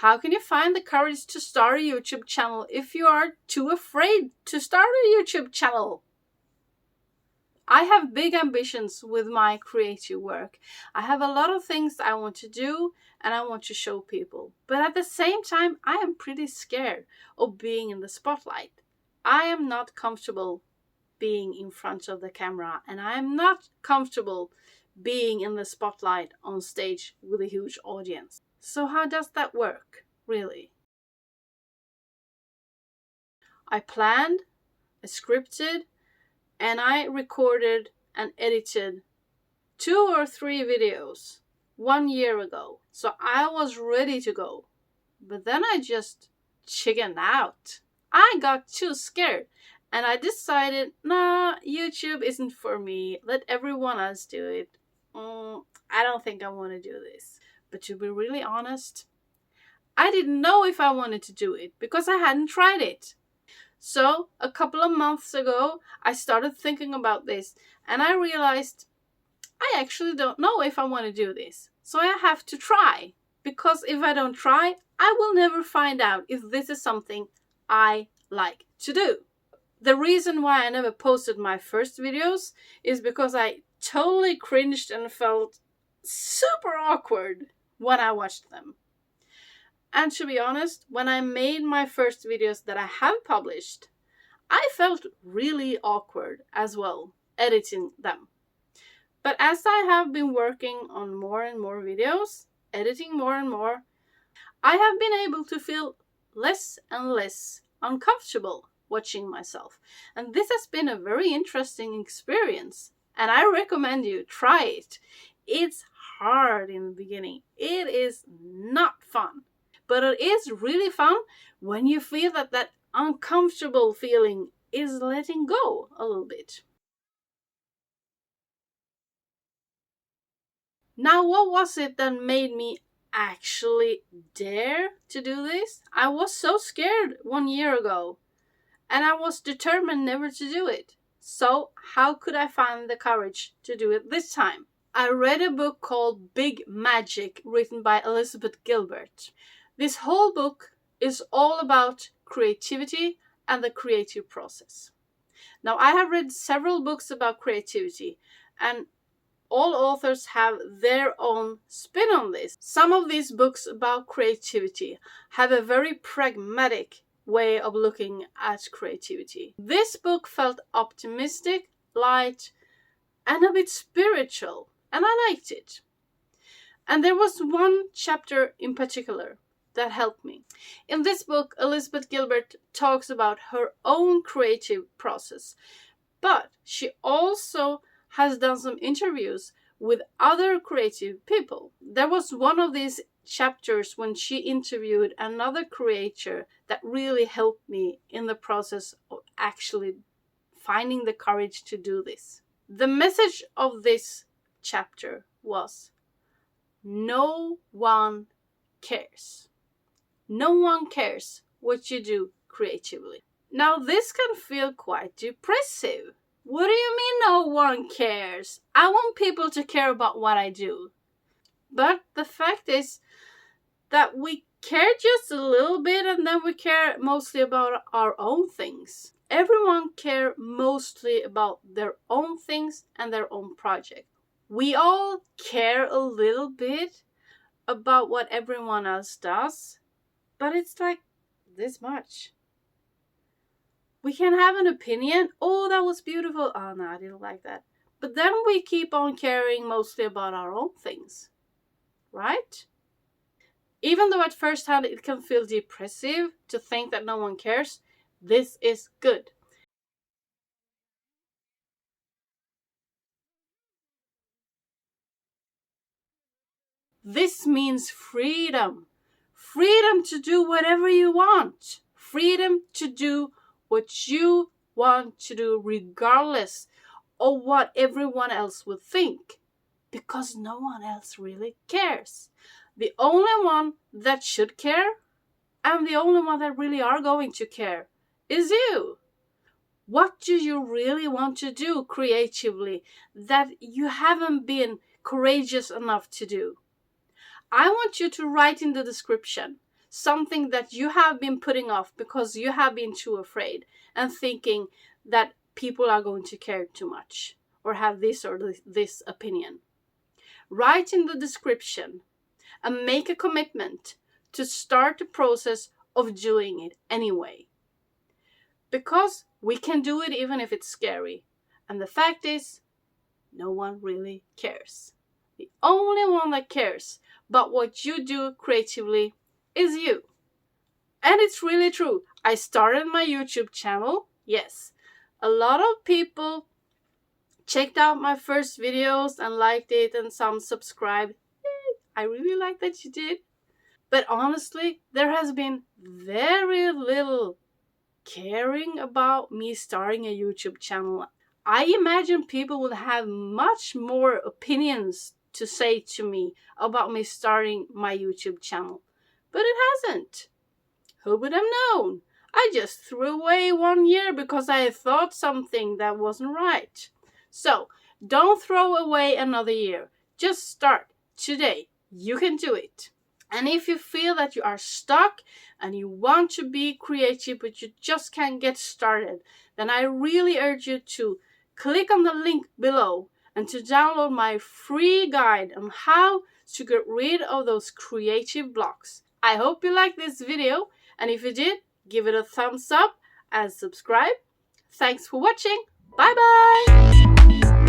How can you find the courage to start a YouTube channel if you are too afraid to start a YouTube channel? I have big ambitions with my creative work. I have a lot of things I want to do and I want to show people. But at the same time, I am pretty scared of being in the spotlight. I am not comfortable being in front of the camera, and I am not comfortable being in the spotlight on stage with a huge audience. So how does that work, really? I planned, I scripted, and I recorded and edited 2 or 3 videos 1 year ago. So I was ready to go. But then I just chickened out. I got too scared. And I decided, nah, YouTube isn't for me. Let everyone else do it. I don't think I want to do this. But to be really honest, I didn't know if I wanted to do it because I hadn't tried it. So a couple of months ago, I started thinking about this and I realized I actually don't know if I want to do this. So I have to try, because if I don't try, I will never find out if this is something I like to do. The reason why I never posted my first videos is because I totally cringed and felt super awkward when I watched them. And to be honest, when I made my first videos that I have published, I felt really awkward as well, editing them. But as I have been working on more and more videos, editing more and more, I have been able to feel less and less uncomfortable watching myself. And this has been a very interesting experience. And I recommend you try it. It's hard in the beginning. It is not fun. But it is really fun when you feel that uncomfortable feeling is letting go a little bit. Now, what was it that made me actually dare to do this? I was so scared 1 year ago, and I was determined never to do it. So how could I find the courage to do it this time? I read a book called Big Magic, written by Elizabeth Gilbert. This whole book is all about creativity and the creative process. Now, I have read several books about creativity, and all authors have their own spin on this. Some of these books about creativity have a very pragmatic way of looking at creativity. This book felt optimistic, light, and a bit spiritual, and I liked it. And there was one chapter in particular that helped me. In this book, Elizabeth Gilbert talks about her own creative process, but she also has done some interviews with other creative people. There was one of these chapters when she interviewed another creator that really helped me in the process of actually finding the courage to do this. The message of this chapter was, no one cares. No one cares what you do creatively. Now, this can feel quite depressive. What do you mean no one cares? I want people to care about what I do. But the fact is that we care just a little bit, and then we care mostly about our own things. Everyone cares mostly about their own things and their own project. We all care a little bit about what everyone else does, but it's like this much. We can have an opinion. Oh, that was beautiful. Oh, no, I didn't like that. But then we keep on caring mostly about our own things, right? Even though at first hand it can feel depressive to think that no one cares, this is good. This means freedom. Freedom to do whatever you want. Freedom to do what you want to do regardless of what everyone else would think. Because no one else really cares. The only one that should care, and the only one that really are going to care, is you. What do you really want to do creatively that you haven't been courageous enough to do? I want you to write in the description something that you have been putting off because you have been too afraid and thinking that people are going to care too much or have this or this opinion. Write in the description and make a commitment to start the process of doing it anyway. Because we can do it even if it's scary. And the fact is, no one really cares. The only one that cares about what you do creatively is you. And it's really true. I started my YouTube channel. Yes, a lot of people checked out my first videos and liked it, and some subscribed. I really like that you did. But honestly, there has been very little caring about me starting a YouTube channel. I imagine people would have much more opinions to say to me about me starting my YouTube channel. But it hasn't. Who would have known? I just threw away 1 year because I thought something that wasn't right. So, don't throw away another year. Just start today. You can do it. And if you feel that you are stuck and you want to be creative but you just can't get started, then I really urge you to click on the link below and to download my free guide on how to get rid of those creative blocks. I hope you liked this video, and if you did, give it a thumbs up and subscribe. Thanks for watching. Bye bye!